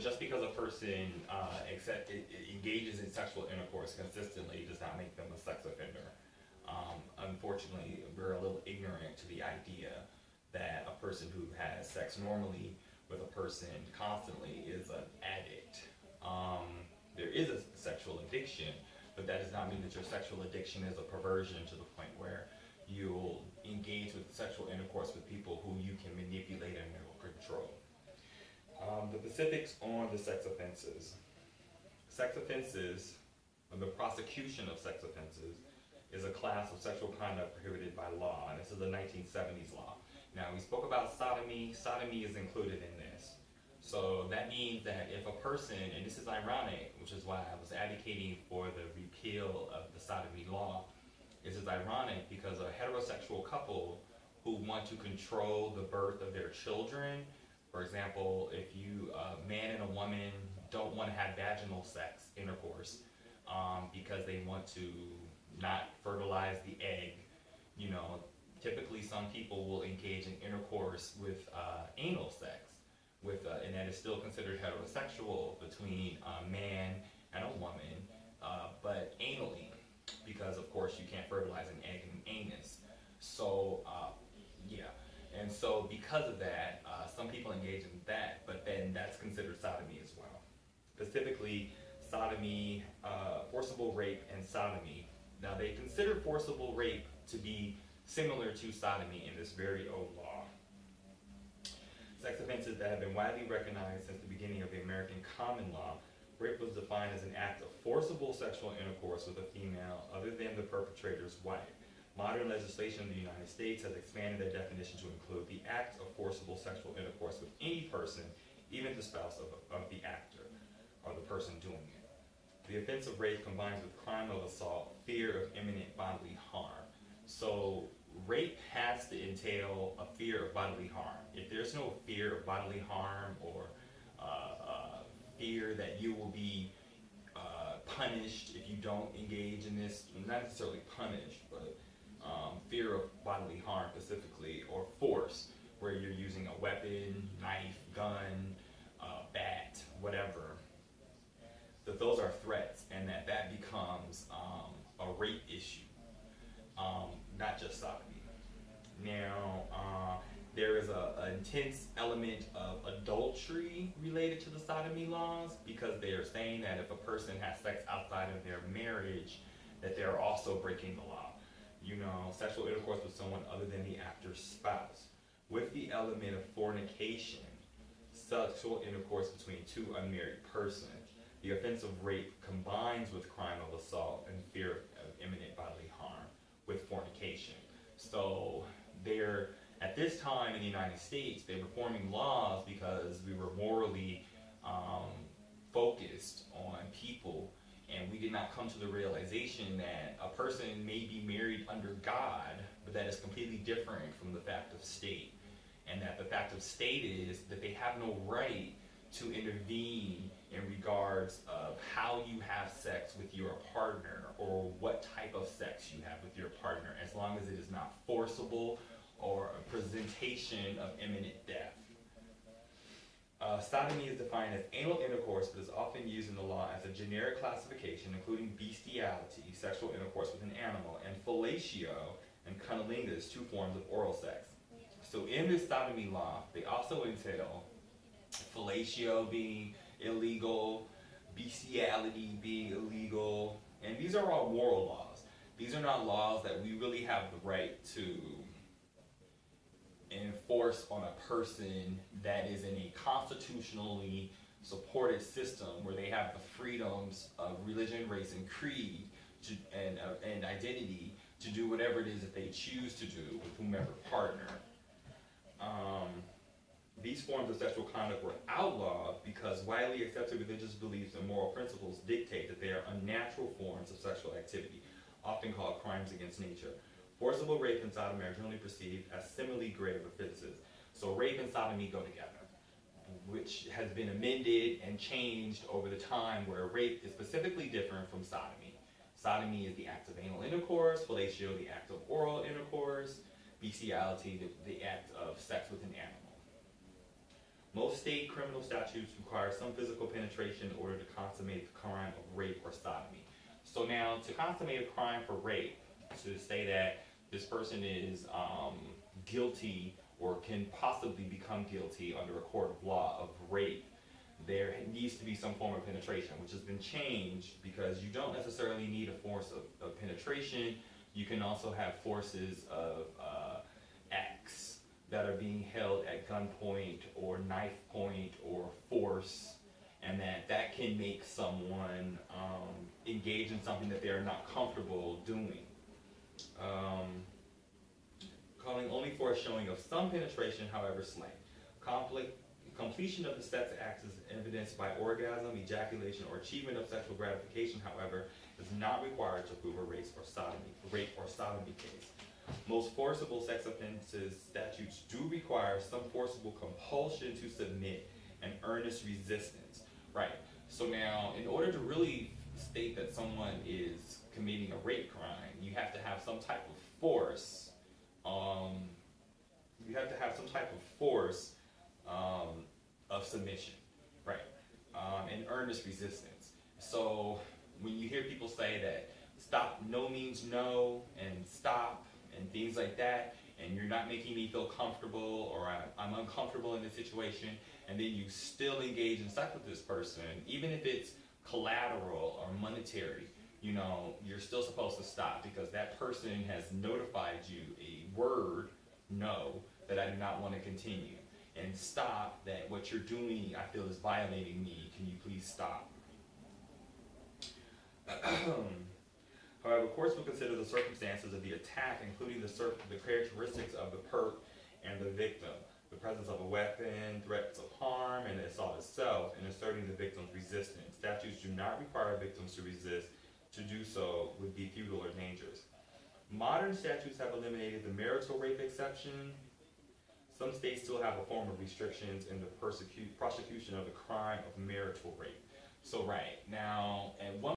just because a person engages in sexual intercourse consistently does not make them a sex offender. Unfortunately, we're a little ignorant to the idea that a person who has sex normally with a person constantly is an addict. There is a sexual addiction, but that does not mean that your sexual addiction is a perversion to the point where you'll engage with sexual intercourse with people who you can manipulate and control. The specifics on the sex offenses. Sex offenses, or the prosecution of sex offenses, is a class of sexual conduct prohibited by law, and this is a 1970s law. Now, we spoke about sodomy. Sodomy is included in this. So that means that if a person, and this is ironic, which is why I was advocating for the repeal of the sodomy law, this is ironic because a heterosexual couple who want to control the birth of their children, for example, if a man and a woman don't want to have vaginal sex, intercourse, because they want to not fertilize the egg, typically some people will engage in intercourse with anal sex, and that is still considered heterosexual between a man and a woman, but anally, because of course you can't fertilize an egg in anus. So, and so because of that, some people engage in that, but then that's considered sodomy as well. Specifically, sodomy, forcible rape, and sodomy. Now, they consider forcible rape to be similar to sodomy in this very old law. Sex offenses that have been widely recognized since the beginning of the American common law. Rape was defined as an act of forcible sexual intercourse with a female other than the perpetrator's wife. Modern legislation in the United States has expanded that definition to include the act of forcible sexual intercourse with any person, even the spouse of the actor or the person doing it. The offense of rape combines with crime of assault, fear of imminent bodily harm. So rape has to entail a fear of bodily harm. If there's no fear of bodily harm or fear that you will be punished if you don't engage in this, not necessarily punished, but fear of bodily harm specifically, or force, where you're using a weapon, knife, gun, bat, whatever, that those are threats, and that becomes a rape issue, not just sodomy. Now, there is an intense element of adultery related to the sodomy laws, because they are saying that if a person has sex outside of their marriage, that they're also breaking the law. Sexual intercourse with someone other than the actor's spouse. With the element of fornication, sexual intercourse between two unmarried persons. The offense of rape combines with crime of assault and fear of imminent bodily harm with fornication. So at this time in the United States, they were forming laws because we were morally focused on people, and we did not come to the realization that a person may be married under God, but that is completely different from the fact of state. And that the fact of state is that they have no right to intervene in regards of how you have sex with your partner or what type of sex you have with your partner, as long as it is not forcible or a presentation of imminent death. Sodomy is defined as anal intercourse, but is often used in the law as a generic classification, including bestiality, sexual intercourse with an animal, and fellatio and cunnilingus, two forms of oral sex. So in this sodomy law, they also entail fellatio being illegal, bestiality being illegal, and these are all moral laws. These are not laws that we really have the right to enforce on a person that is in a constitutionally supported system where they have the freedoms of religion, race, and creed and identity to do whatever it is that they choose to do with whomever partner. These forms of sexual conduct were outlawed because widely accepted religious beliefs and moral principles dictate that they are unnatural forms of sexual activity, often called crimes against nature. Forcible rape and sodomy are generally perceived as similarly grave offenses. So rape and sodomy go together, which has been amended and changed over the time, where rape is specifically different from sodomy. Sodomy is the act of anal intercourse, fellatio the act of oral intercourse, bestiality the act of sex with an animal. Most state criminal statutes require some physical penetration in order to consummate the crime of rape or sodomy. So now, to consummate a crime for rape, to say that this person is guilty or can possibly become guilty under a court of law of rape, there needs to be some form of penetration, which has been changed because you don't necessarily need a force of penetration. You can also have forces of acts that are being held at gunpoint or knife point or force, and that can make someone engage in something that they're not comfortable doing. Calling only for a showing of some penetration, however slight. Completion of the sex acts is evidenced by orgasm, ejaculation, or achievement of sexual gratification, however, is not required to prove a rape or sodomy case. Most forcible sex offenses statutes do require some forcible compulsion to submit and earnest resistance. Right. So now, in order to really state that someone is committing a rape crime, you have to have some type of force. Of submission, right? And earnest resistance. So when you hear people say that stop, no means no, and stop, and things like that, and you're not making me feel comfortable, or I'm uncomfortable in this situation, and then you still engage in sex with this person, even if it's collateral or monetary, you're still supposed to stop because that person has notified you a word, no, that I do not want to continue. And stop, that what you're doing I feel is violating me. Can you please stop? However, courts will consider the circumstances of the attack, including the characteristics of the perp and the victim, the presence of a weapon, threats of harm, and the assault itself, and asserting the victim's resistance. Statutes do not require victims to resist. To do so would be futile or dangerous. Modern statutes have eliminated the marital rape exception. Some states still have a form of restrictions in the prosecution of the crime of marital rape. So right now, at one